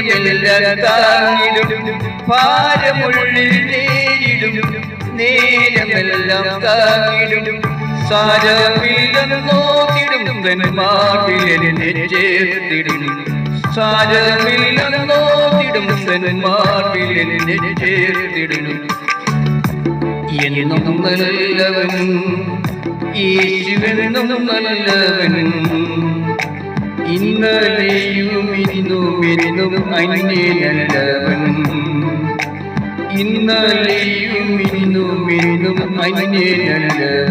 ധൈര്യമെല്ലാം താങ്ങിടും ഭാരമുള്ളിൽ നേരിടും നേരമെല്ലാം താങ്ങിടും സാരമില്ലെന്നോത്തിടും തന്മാട്ടിലെന്നെ ചേർത്തിടും സാരമില്ലെന്നോത്തിടും തന്മാട്ടിലെന്നെ ചേർത്തിടും എന്നും നല്ലവൻ യേശുവെന്നും നല്ലവൻ ഇന്നലെയും ഇന്നുമെന്നും അന്യനല്ലവൻ ഇന്നലെയും ഇന്നുമെന്നും അന്യനല്ലവൻ